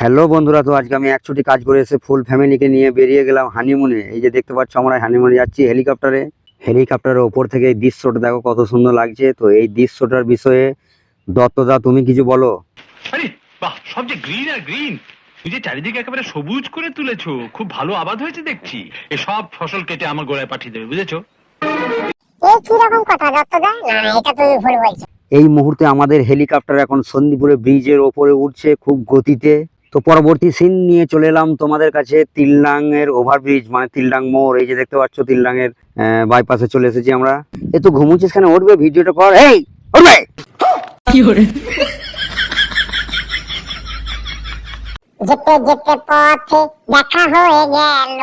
Hello বন্ধুরা, তো আজকে আমি একচুটি কাজ করে এসে ফুল ফ্যামিলিকে নিয়ে বেরিয়ে গেলাম হানিমুনে। এই যে দেখতে পাচ্ছ আমরা হানিমুনে যাচ্ছি হেলিকপ্টারে। হেলিকপ্টারের ওপর থেকে এই দৃশ্যটা দেখো কত সুন্দর লাগছে। তো এই দৃশ্যটার বিষয়ে দত্তদা তুমি কিছু বলো। আরে বাহ, সব যে গ্রিন আর গ্রিন। তুই যে চারিদিকে একেবারে সবুজ করে তুলেছো, খুব ভালো আবাদ হয়েছে দেখছি। এসব ফসল কেটে আমার গোড়ায় পাঠিয়ে দেবে, বুঝেছো? এই কিরকম কথা দত্তদা? না, এটা তুমি ভুল বলছো। এই মুহূর্তে আমাদের হেলিকপ্টার এখন সন্দীপুরে ব্রিজের ওপরে উঠছে খুব গতিতে। তো পরবর্তী সিন নিয়ে চলে এলাম তোমাদের কাছে তিল্লাং এর ওভারব্রিজ, মানে তিল্লাং মোড়। এই যে দেখতে পাচ্ছ তিল্লাং এর বাইপাসে চলে এসেছি আমরা। এ তো ঘুমুচ্ছিস কেন? উঠবে, ভিডিওটা কর। এই উঠবে। যেতে যেতে পথে দেখা হয়ে গেল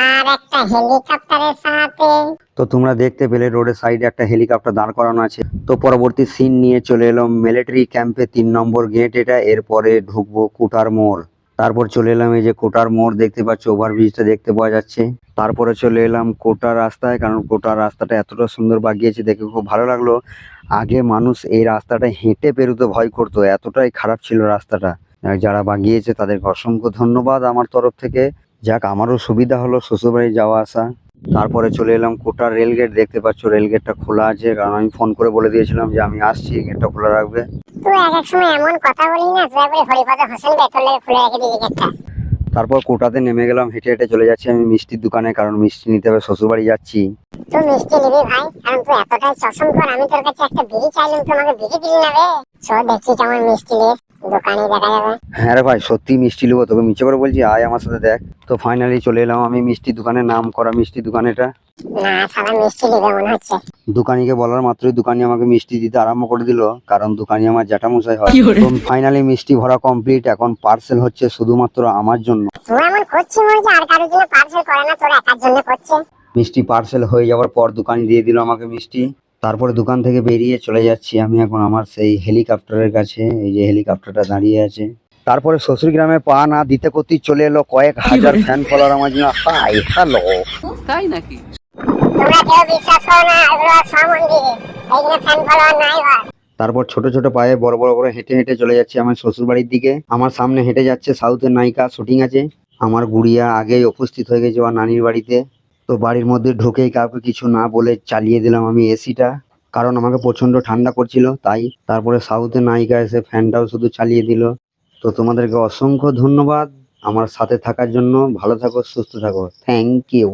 আর একটা হেলিকপ্টারের সাথে। তো তোমরা দেখতে পেলে রোডের সাইডে একটা হেলিকপ্টার দাঁড় করানো আছে। তো পরবর্তী সিন নিয়ে চলে এলাম মিলিটারি ক্যাম্পে, 3 নম্বর গেট এটা। এরপরে ঢুকবো কোটার মোড়। তারপর চলে এলাম এই যে কোটার মোড়, দেখতে পাচ্ছ ওভারব্রিজটা দেখতে পাওয়া যাচ্ছে। তারপরে চলে এলাম কোটার রাস্তায়, কারণ কোটার রাস্তাটা এতটা সুন্দর বাগিয়েছে, দেখে খুব ভালো লাগলো। আগে মানুষ এই রাস্তাটা হেঁটে পেরোতে ভয় করতো, এতটাই খারাপ ছিল রাস্তাটা। যারা বাগিয়েছে তাদেরকে অসংখ্য ধন্যবাদ আমার তরফ থেকে। যাক, আমারও সুবিধা হলো শ্বশুরবাড়ি যাওয়া আসা। তারপরে চলে এলাম কোটার রেলগেট, দেখতে পাচ্ছ রেলগেটটা খোলা আছে, কারণ আমি ফোন করে বলে দিয়েছিলাম যে আমি আসছি, গেটটা খোলা রাখবে। তুই এক এক সময় এমন কথা বলি না, তুই একবারে হরিপদ হোসেন বেতলের খুলে রেখে দিলি গেটটা। তারপর কোটাতে নেমে গেলাম, হেঁটে হেঁটে চলে যাচ্ছি আমি মিষ্টির দোকানে, কারণ মিষ্টি নিতে হবে, শ্বশুরবাড়ি যাচ্ছি। তুই মিষ্টি নিবি ভাই? কারণ তুই এতটাই চশম কর, আমি তোর কাছে একটা বিড়ি চাইলাম, তুই আমাকে বিড়ি দিলি না রে। চল দেখছি কেমন মিষ্টি নিস, দোকানে দেখা যাবে। হ্যাঁ রে ভাই, সত্যি মিষ্টি নেবো, তোকে মিছে করে বলছি, আয় আমার সাথে দেখ। তো ফাইনালি চলে এলাম আমি মিষ্টি দোকানে, নাম করা মিষ্টি দোকান এটা। না, সাদা মিষ্টি নিবে মনে হচ্ছে। দোকানিকে বলার মাত্রই দোকানি আমাকে মিষ্টি দিতে আরম্ভ করে দিল, কারণ দোকানি আমার জ্যাঠামশাই হয়। তো ফাইনালি মিষ্টি ভরা কমপ্লিট, এখন পার্সেল হচ্ছে শুধুমাত্র আমার জন্য। তুই এমন করছিস মনে হচ্ছে আর কারোর জন্য পার্সেল করে না, তোর একার জন্য করছে। মিষ্টি পার্সেল হয়ে যাওয়ার পর দোকানি দিয়ে দিল আমাকে মিষ্টি। তারপরে দোকান থেকে বেরিয়ে চলে যাচ্ছি আমি এখন আমার সেই হেলিকপ্টারের কাছে। এই যে হেলিকপ্টারটা দাঁড়িয়ে আছে। তারপরে শ্বশুর গ্রামে পা না দিতে করতেই চলে এলো কয়েক হাজার ফ্যান ফলোয়ার আমার জন্য। Hi hello. তাই নাকি? তোমরা কেউ বিশ্বাস করো না, এগুলো সব মন্দিরে, এইখানে ফ্যান ফলোয়ার নাই হয়। তারপর ছোট ছোট পায়ে বড় বড় করে হেঁটে হেঁটে চলে যাচ্ছে আমার শ্বশুর বাড়ির দিকে। আমার সামনে হেঁটে যাচ্ছে সাউথের নায়িকা, শুটিং আছে। আমার গুড়িয়া আগেই উপস্থিত হয়ে গেছে ওর নানির বাড়িতে। তো বাড়ির মধ্যে ঢুকেই কাউকে কিছু না বলে চালিয়ে দিলাম আমি এসিটা, কারণ আমাকে প্রচন্ড ঠান্ডা করছিল তাই। তারপরে সাউথের নায়িকা এসে ফ্যানটাও শুধু চালিয়ে দিল। তো তোমাদেরকে অসংখ্য ধন্যবাদ আমার সাথে থাকার জন্য। ভালো থাকো, সুস্থ থাকো, থ্যাংক ইউ।